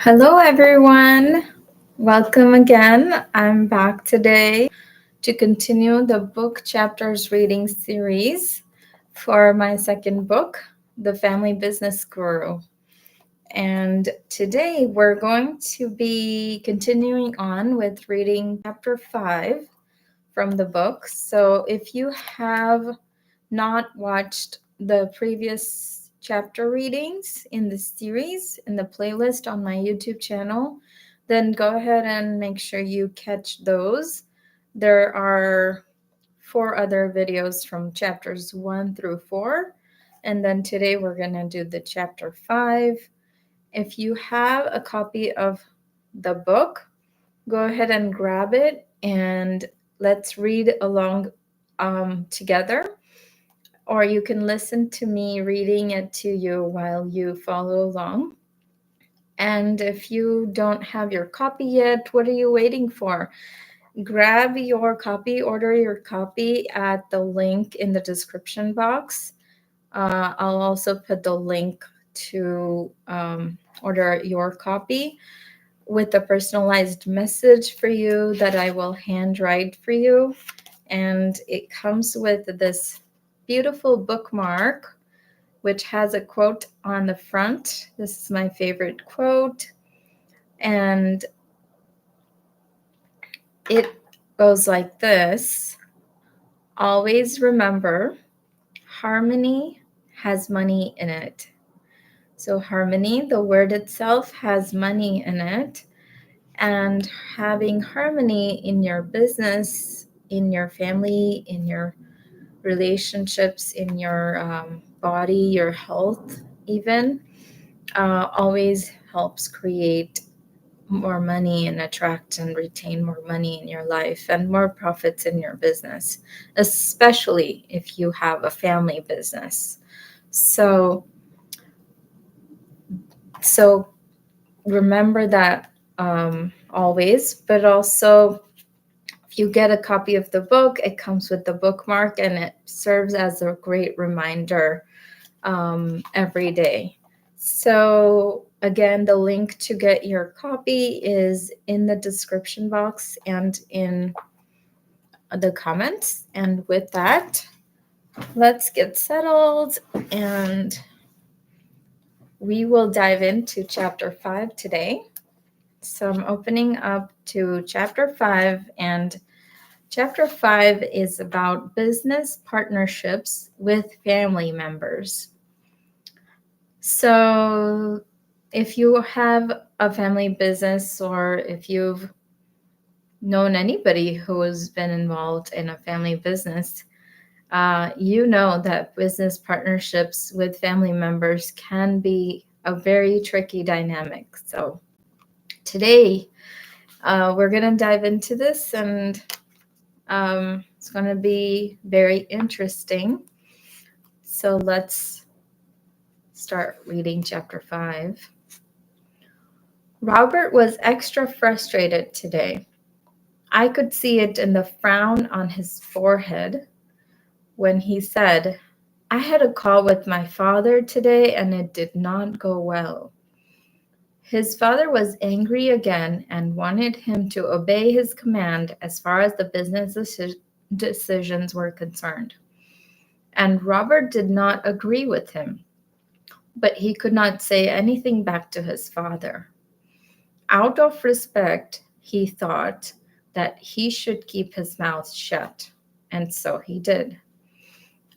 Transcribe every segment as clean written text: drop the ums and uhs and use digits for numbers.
Hello, everyone. Welcome again. I'm back today to continue the book chapters reading series for my second book, The Family Business Guru. And today we're going to be continuing on with reading chapter 5 from the book. So if you have not watched the previous chapter readings in the series, in the playlist on my YouTube channel, then go ahead and make sure you catch those. There are 4 other videos from chapters 1 through 4. And then today we're going to do the chapter 5. If you have a copy of the book, go ahead and grab it and let's read along together. Or you can listen to me reading it to you while you follow along. And if you don't have your copy yet, what are you waiting for? Grab your copy, order your copy at the link in the description box. I'll also put the link to order your copy with a personalized message for you that I will handwrite for you. And it comes with this beautiful bookmark, which has a quote on the front. This is my favorite quote. And it goes like this: always remember, harmony has money in it. So harmony, the word itself, has money in it. And having harmony in your business, in your family, in your relationships, in your body, your health, even, always helps create more money and attract and retain more money in your life and more profits in your business, especially if you have a family business. So remember that always, but also if you get a copy of the book, it comes with the bookmark and it serves as a great reminder every day. So again, the link to get your copy is in the description box and in the comments. And with that, let's get settled and we will dive into chapter 5 today. So I'm opening up to chapter 5, and chapter 5 is about business partnerships with family members. So if you have a family business, or if you've known anybody who has been involved in a family business, you know that business partnerships with family members can be a very tricky dynamic. So today, we're going to dive into this, and it's going to be very interesting. So let's start reading chapter 5. Robert was extra frustrated today. I could see it in the frown on his forehead when he said, "I had a call with my father today and it did not go well." His father was angry again and wanted him to obey his command as far as the business decisions were concerned. And Robert did not agree with him, but he could not say anything back to his father. Out of respect, he thought that he should keep his mouth shut, and so he did.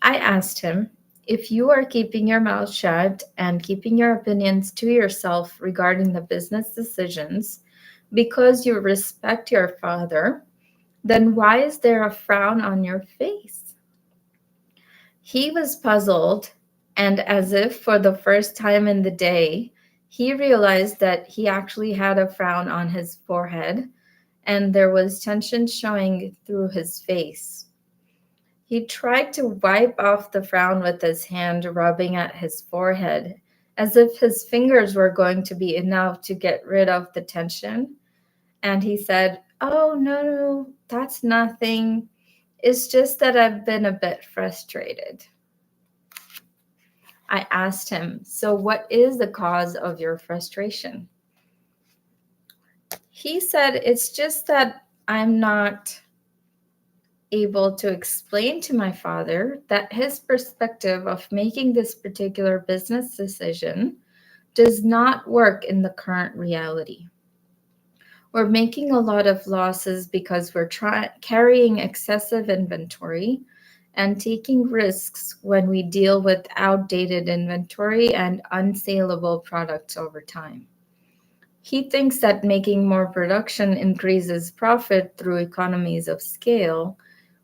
I asked him, "If you are keeping your mouth shut and keeping your opinions to yourself regarding the business decisions because you respect your father, then why is there a frown on your face?" He was puzzled, and as if for the first time in the day, he realized that he actually had a frown on his forehead, and there was tension showing through his face. He tried to wipe off the frown with his hand, rubbing at his forehead, as if his fingers were going to be enough to get rid of the tension. And he said, "Oh, no, that's nothing. It's just that I've been a bit frustrated." I asked him, "So what is the cause of your frustration?" He said, "It's just that I'm not able to explain to my father that his perspective of making this particular business decision does not work in the current reality. We're making a lot of losses because we're carrying excessive inventory and taking risks when we deal with outdated inventory and unsaleable products over time. He thinks that making more production increases profit through economies of scale,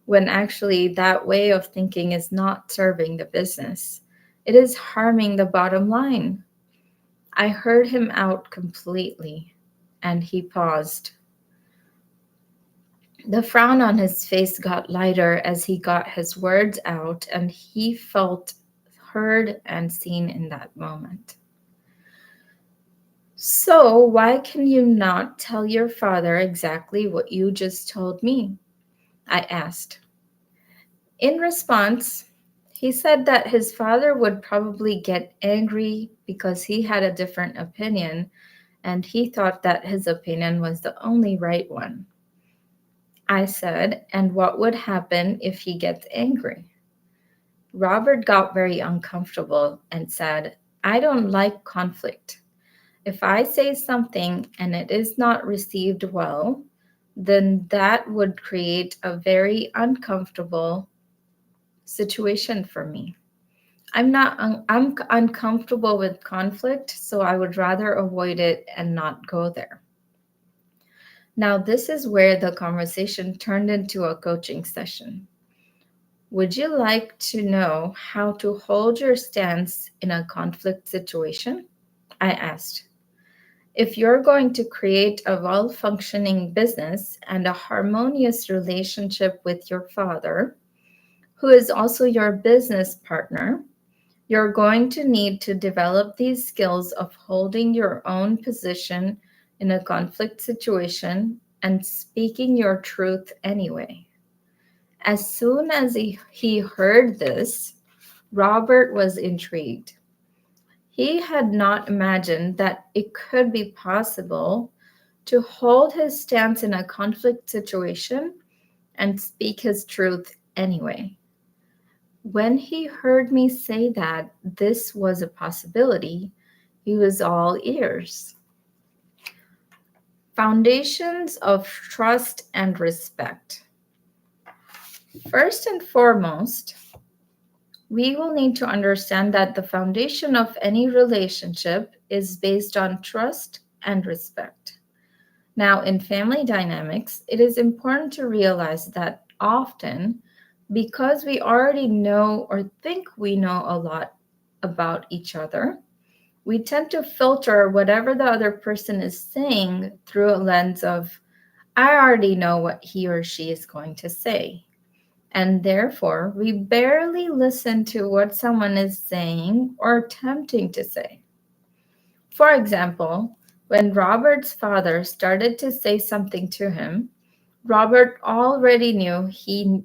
when actually that way of thinking is not serving the business. It is harming the bottom line." I heard him out completely, and he paused. The frown on his face got lighter as he got his words out, and he felt heard and seen in that moment. "So, why can you not tell your father exactly what you just told me?" I asked. In response, he said that his father would probably get angry because he had a different opinion and he thought that his opinion was the only right one. I said, "And what would happen if he gets angry?" Robert got very uncomfortable and said, "I don't like conflict. If I say something and it is not received well, then that would create a very uncomfortable situation for me. I'm uncomfortable with conflict, so I would rather avoid it and not go there." Now, this is where the conversation turned into a coaching session. Would you like to know how to hold your stance in a conflict situation? I asked. If you're going to create a well functioning business and a harmonious relationship with your father, who is also your business partner, you're going to need to develop these skills of holding your own position in a conflict situation and speaking your truth anyway. As soon as he heard this, Robert was intrigued. He had not imagined that it could be possible to hold his stance in a conflict situation and speak his truth anyway. When he heard me say that this was a possibility, he was all ears. Foundations of trust and respect. First and foremost, we will need to understand that the foundation of any relationship is based on trust and respect. Now, in family dynamics, it is important to realize that often, because we already know or think we know a lot about each other, we tend to filter whatever the other person is saying through a lens of, "I already know what he or she is going to say." And therefore, we barely listen to what someone is saying or attempting to say. For example, when Robert's father started to say something to him, Robert already knew he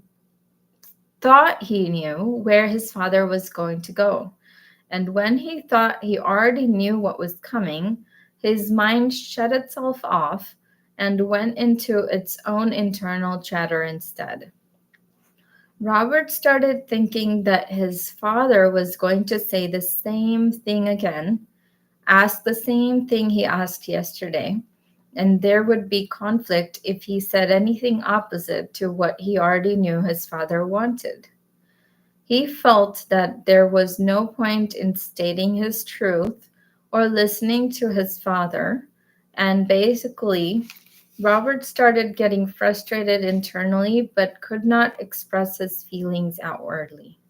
thought he knew where his father was going to go. And when he thought he already knew what was coming, his mind shut itself off and went into its own internal chatter instead. Robert started thinking that his father was going to say the same thing again, ask the same thing he asked yesterday, and there would be conflict if he said anything opposite to what he already knew his father wanted. He felt that there was no point in stating his truth or listening to his father, and basically, Robert started getting frustrated internally but could not express his feelings outwardly.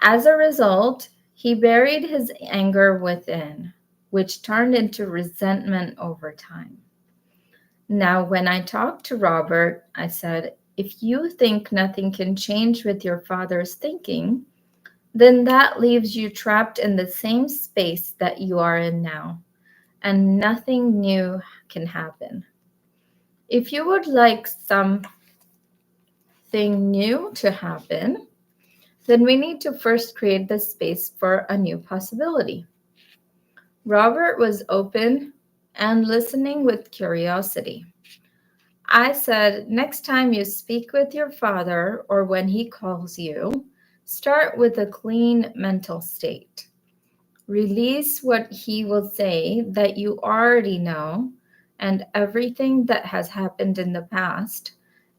As a result, he buried his anger within, which turned into resentment over time. Now, when I talked to Robert, I said, "If you think nothing can change with your father's thinking, then that leaves you trapped in the same space that you are in now, and nothing new can happen. If you would like something new to happen, then we need to first create the space for a new possibility." Robert was open and listening with curiosity. I said, next time you speak with your father or when he calls you, start with a clean mental state. Release what he will say that you already know and everything that has happened in the past.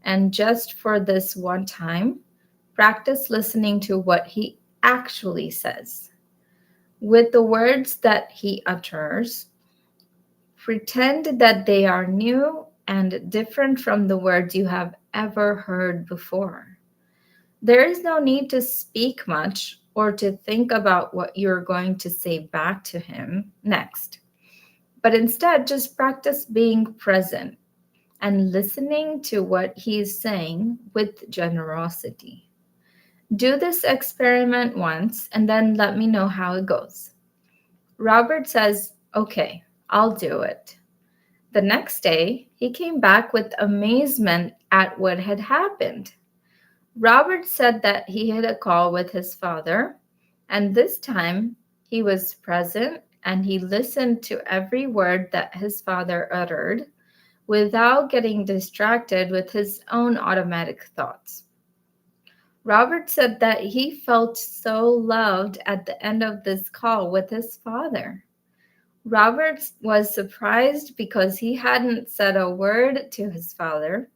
And just for this one time, practice listening to what he actually says. With the words that he utters, pretend that they are new and different from the words you have ever heard before. There is no need to speak much or to think about what you're going to say back to him next, but instead just practice being present and listening to what he's saying with generosity. Do this experiment once and then let me know how it goes. Robert says, "Okay, I'll do it." The next day, he came back with amazement at what had happened. Robert said that he had a call with his father, and this time he was present and he listened to every word that his father uttered without getting distracted with his own automatic thoughts. Robert said that he felt so loved at the end of this call with his father. Robert was surprised because he hadn't said a word to his father.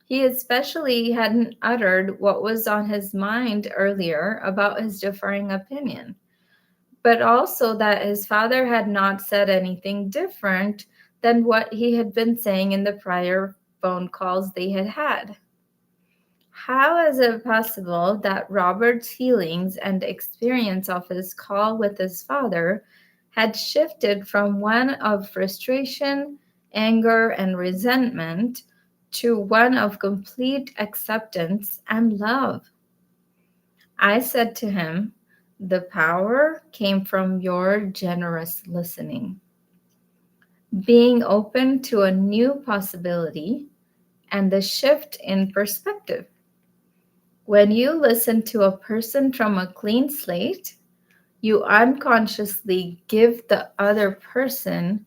He especially hadn't uttered what was on his mind earlier about his differing opinion, but also that his father had not said anything different than what he had been saying in the prior phone calls they had had. How is it possible that Robert's feelings and experience of his call with his father had shifted from one of frustration, anger, and resentment to one of complete acceptance and love? I said to him, "The power came from your generous listening, being open to a new possibility, and the shift in perspective. When you listen to a person from a clean slate, you unconsciously give the other person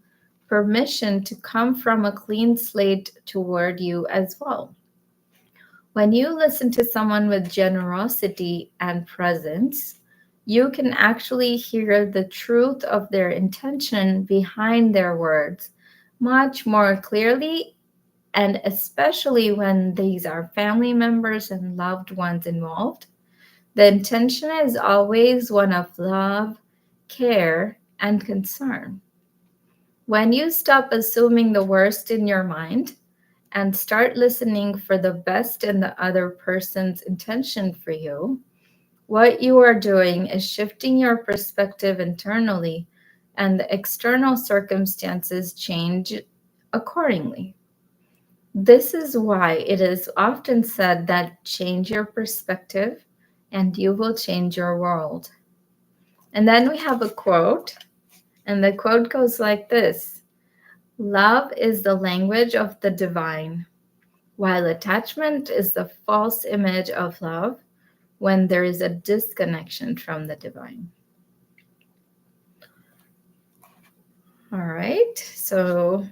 permission to come from a clean slate toward you as well. When you listen to someone with generosity and presence, you can actually hear the truth of their intention behind their words much more clearly, and especially when these are family members and loved ones involved. The intention is always one of love, care, and concern. When you stop assuming the worst in your mind and start listening for the best in the other person's intention for you, what you are doing is shifting your perspective internally, and the external circumstances change accordingly. This is why it is often said that change your perspective and you will change your world. And then we have a quote, and the quote goes like this: "Love is the language of the divine, while attachment is the false image of love when there is a disconnection from the divine." All right, so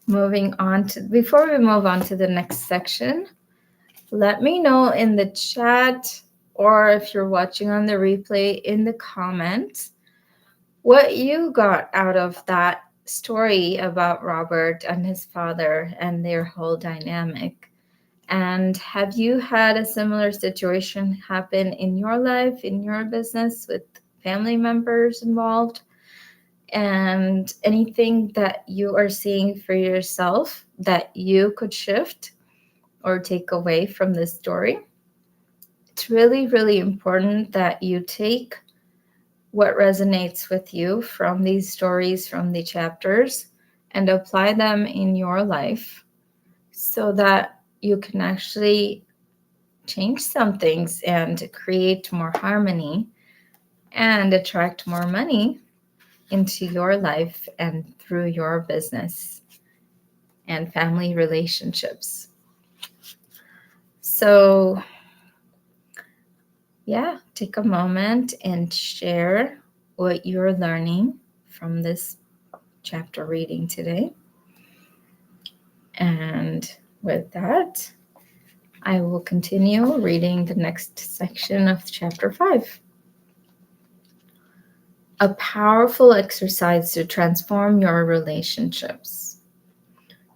before we move on to the next section, let me know in the chat, or if you're watching on the replay, in the comments what you got out of that story about Robert and his father and their whole dynamic. And have you had a similar situation happen in your life, in your business, with family members involved? And anything that you are seeing for yourself that you could shift or take away from this story? It's really, really important that you take what resonates with you from these stories, from the chapters, and apply them in your life so that you can actually change some things and create more harmony and attract more money into your life and through your business and family relationships. So, yeah, take a moment and share what you're learning from this chapter reading today. And with that, I will continue reading the next section of chapter 5. A powerful exercise to transform your relationships.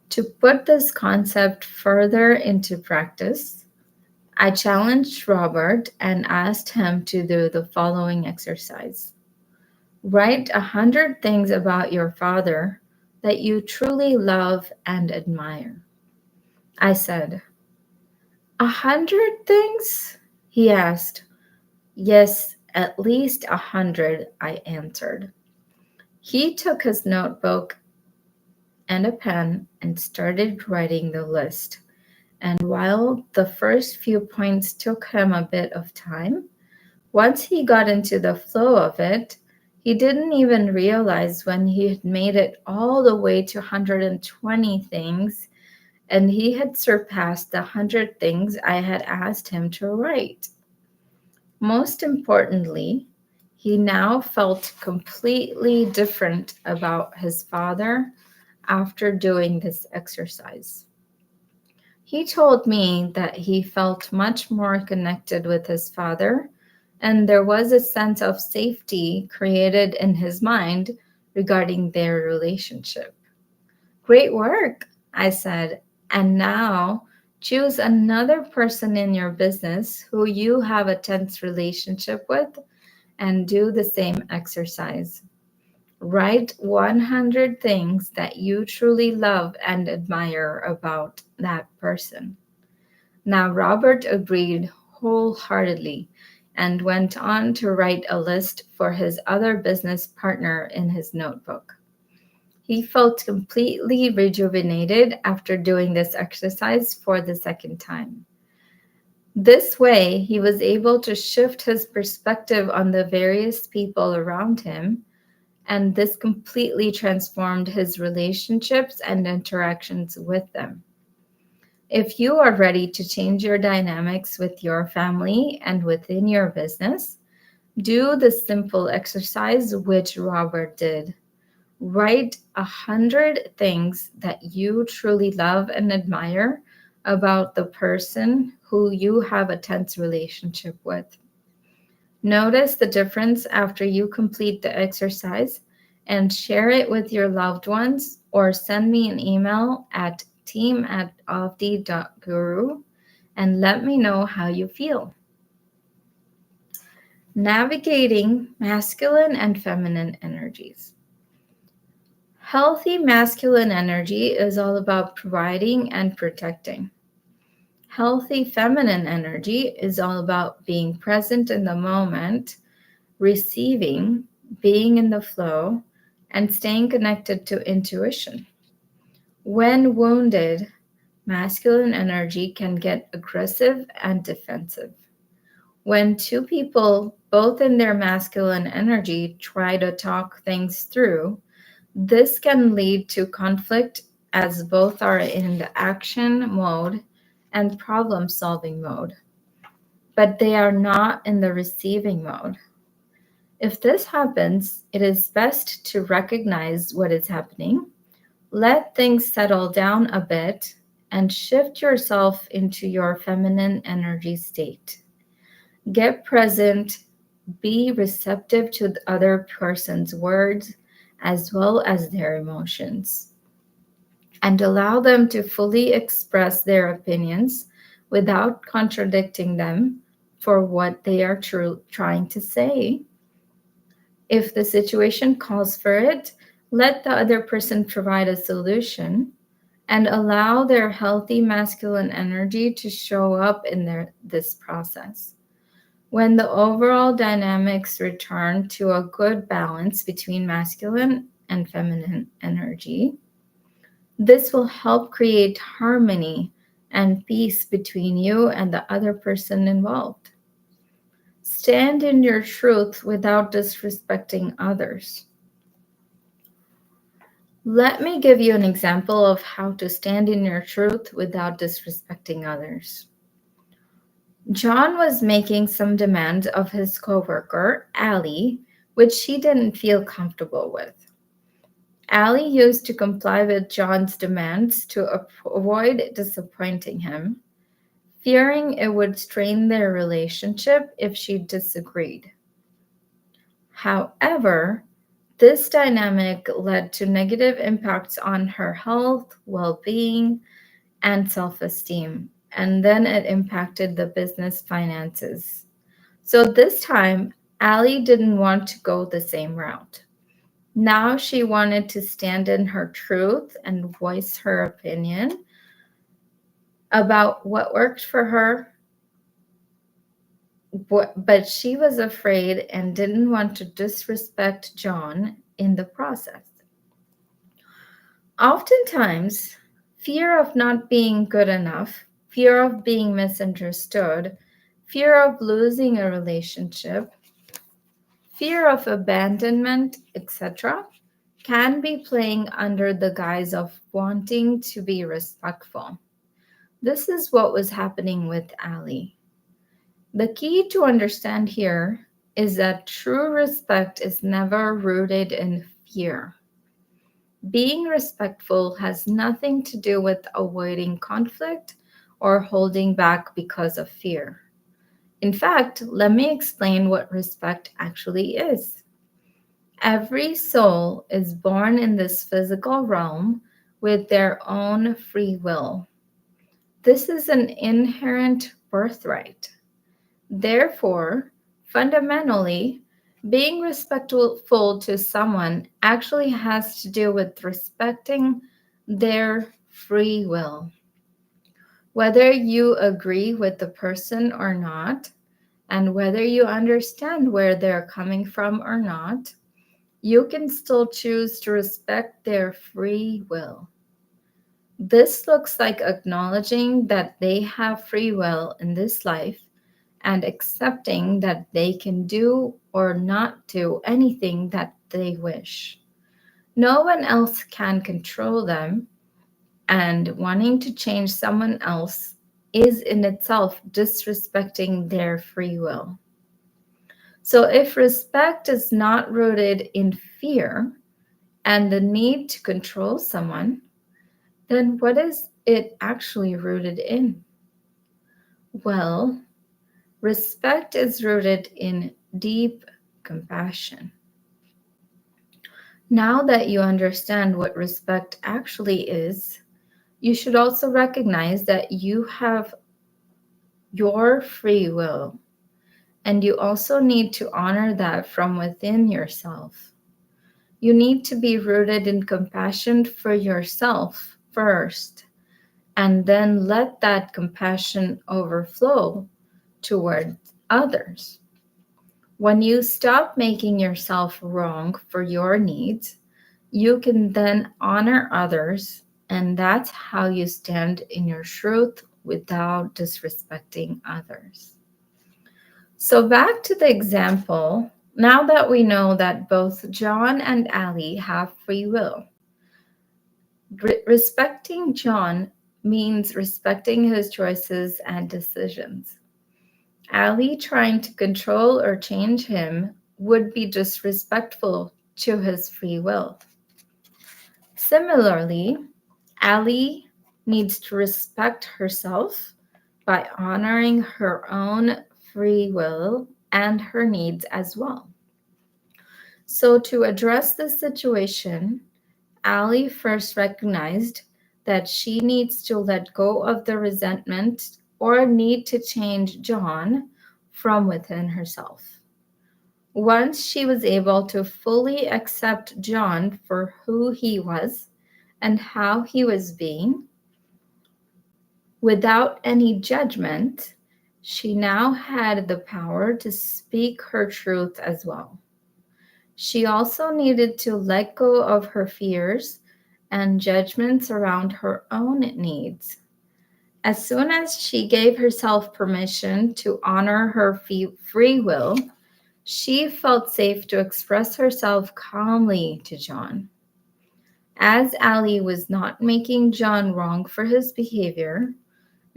To put this concept further into practice, I challenged Robert and asked him to do the following exercise. Write 100 things about your father that you truly love and admire. I said, 100 things? He asked. Yes, at least 100, I answered. He took his notebook and a pen and started writing the list. And while the first few points took him a bit of time, once he got into the flow of it, he didn't even realize when he had made it all the way to 120 things, and he had surpassed the 100 things I had asked him to write. Most importantly, he now felt completely different about his father after doing this exercise. He told me that he felt much more connected with his father, and there was a sense of safety created in his mind regarding their relationship. Great work, I said. And now choose another person in your business who you have a tense relationship with and do the same exercise. Write 100 things that you truly love and admire about that person. Now, Robert agreed wholeheartedly and went on to write a list for his other business partner in his notebook. He felt completely rejuvenated after doing this exercise for the second time. This way, he was able to shift his perspective on the various people around him, and this completely transformed his relationships and interactions with them. If you are ready to change your dynamics with your family and within your business, do the simple exercise which Robert did. Write 100 things that you truly love and admire about the person who you have a tense relationship with. Notice the difference after you complete the exercise and share it with your loved ones, or send me an email at team@avadhi.guru and let me know how you feel. Navigating masculine and feminine energies. Healthy masculine energy is all about providing and protecting. Healthy feminine energy is all about being present in the moment, receiving, being in the flow, and staying connected to intuition. When wounded, masculine energy can get aggressive and defensive. When two people, both in their masculine energy, try to talk things through, this can lead to conflict as both are in the action mode and problem-solving mode, but they are not in the receiving mode. If this happens, it is best to recognize what is happening, let things settle down a bit, and shift yourself into your feminine energy state. Get present, be receptive to the other person's words as well as their emotions, and allow them to fully express their opinions without contradicting them for what they are trying to say. If the situation calls for it, let the other person provide a solution and allow their healthy masculine energy to show up in this process. When the overall dynamics return to a good balance between masculine and feminine energy, this will help create harmony and peace between you and the other person involved. Stand in your truth without disrespecting others. Let me give you an example of how to stand in your truth without disrespecting others. John was making some demands of his coworker, Allie, which she didn't feel comfortable with. Allie used to comply with John's demands to avoid disappointing him, fearing it would strain their relationship if she disagreed. However, this dynamic led to negative impacts on her health, well being, and self esteem, and then it impacted the business finances. So this time, Allie didn't want to go the same route. Now she wanted to stand in her truth and voice her opinion about what worked for her, but she was afraid and didn't want to disrespect John in the process. Oftentimes, fear of not being good enough, fear of being misunderstood, fear of losing a relationship, fear of abandonment, etc., can be playing under the guise of wanting to be respectful. This is what was happening with Allie. The key to understand here is that true respect is never rooted in fear. Being respectful has nothing to do with avoiding conflict or holding back because of fear. In fact, let me explain what respect actually is. Every soul is born in this physical realm with their own free will. This is an inherent birthright. Therefore, fundamentally, being respectful to someone actually has to do with respecting their free will. Whether you agree with the person or not, and whether you understand where they're coming from or not, you can still choose to respect their free will. This looks like acknowledging that they have free will in this life and accepting that they can do or not do anything that they wish. No one else can control them, and wanting to change someone else is in itself disrespecting their free will. So, if respect is not rooted in fear and the need to control someone, then what is it actually rooted in? Well, respect is rooted in deep compassion. Now that you understand what respect actually is, you should also recognize that you have your free will, and you also need to honor that from within yourself. You need to be rooted in compassion for yourself first, and then let that compassion overflow towards others. When you stop making yourself wrong for your needs, you can then honor others, and that's how you stand in your truth without disrespecting others. So, back to the example, now that we know that both John and Allie have free will, respecting John means respecting his choices and decisions. Ali trying to control or change him would be disrespectful to his free will. Similarly, Ali needs to respect herself by honoring her own free will and her needs as well. So, to address this situation, Ali first recognized that she needs to let go of the resentment or need to change John from within herself. Once she was able to fully accept John for who he was and how he was being, without any judgment, she now had the power to speak her truth as well. She also needed to let go of her fears and judgments around her own needs. As soon as she gave herself permission to honor her free will, she felt safe to express herself calmly to John. As Ali was not making John wrong for his behavior,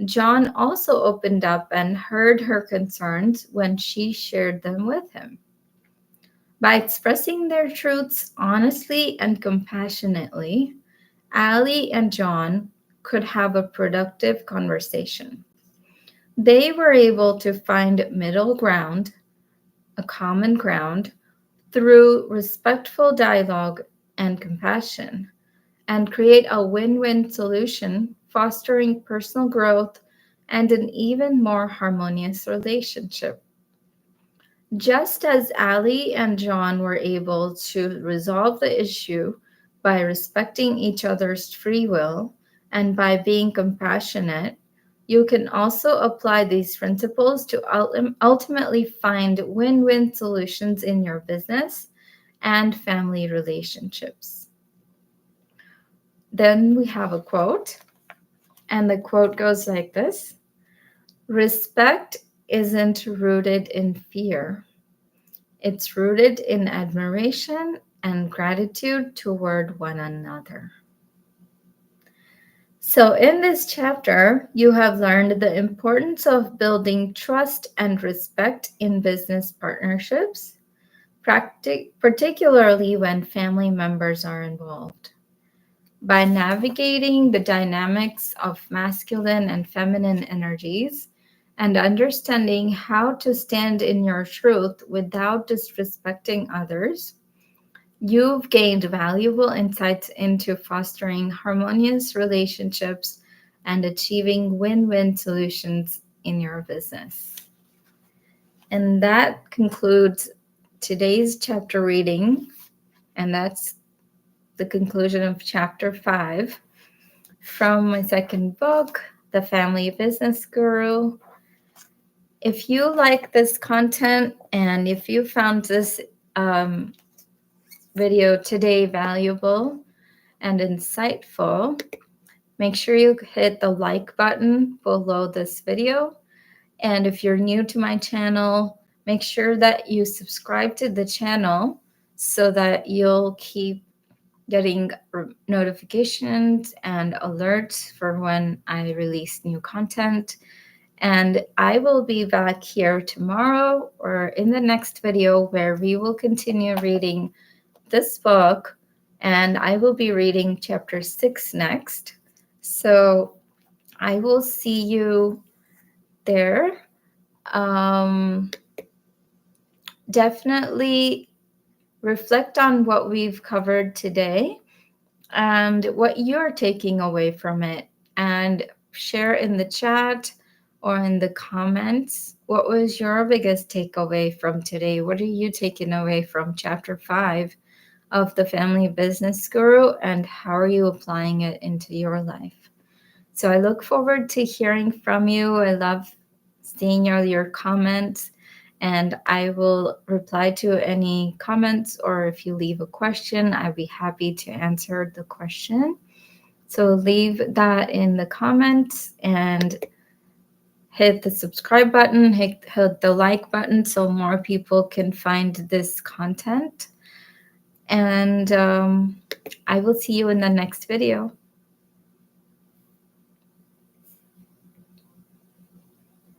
John also opened up and heard her concerns when she shared them with him. By expressing their truths honestly and compassionately, Ali and John could have a productive conversation. They were able to find middle ground, a common ground, through respectful dialogue and compassion, and create a win win solution, fostering personal growth and an even more harmonious relationship. Just as Ali and John were able to resolve the issue by respecting each other's free will and by being compassionate, you can also apply these principles to ultimately find win win solutions in your business and family relationships. Then we have a quote, and the quote goes like this: Respect isn't rooted in fear. It's rooted in admiration and gratitude toward one another. So, in this chapter, you have learned the importance of building trust and respect in business partnerships, particularly when family members are involved. By navigating the dynamics of masculine and feminine energies and understanding how to stand in your truth without disrespecting others, you've gained valuable insights into fostering harmonious relationships and achieving win win solutions in your business. And that concludes today's chapter reading, and that's the conclusion of chapter 5 from my second book, The Family Business Guru. If you like this content and if you found this video today valuable and insightful, make sure you hit the like button below this video. And if you're new to my channel, make sure that you subscribe to the channel so that you'll keep getting notifications and alerts for when I release new content. And I will be back here tomorrow or in the next video where we will continue reading this book, and I will be reading chapter 6 next. So I will see you there. Definitely reflect on what we've covered today and what you're taking away from it, and share in the chat or in the comments what was your biggest takeaway from today. What are you taking away from chapter 5 of the Family Business Guru, and how are you applying it into your life? So I look forward to hearing from you. I love seeing your comments, and I will reply to any comments, or if you leave a question, I'd be happy to answer the question. So leave that in the comments and hit the subscribe button, hit the like button so more people can find this content. And I will see you in the next video.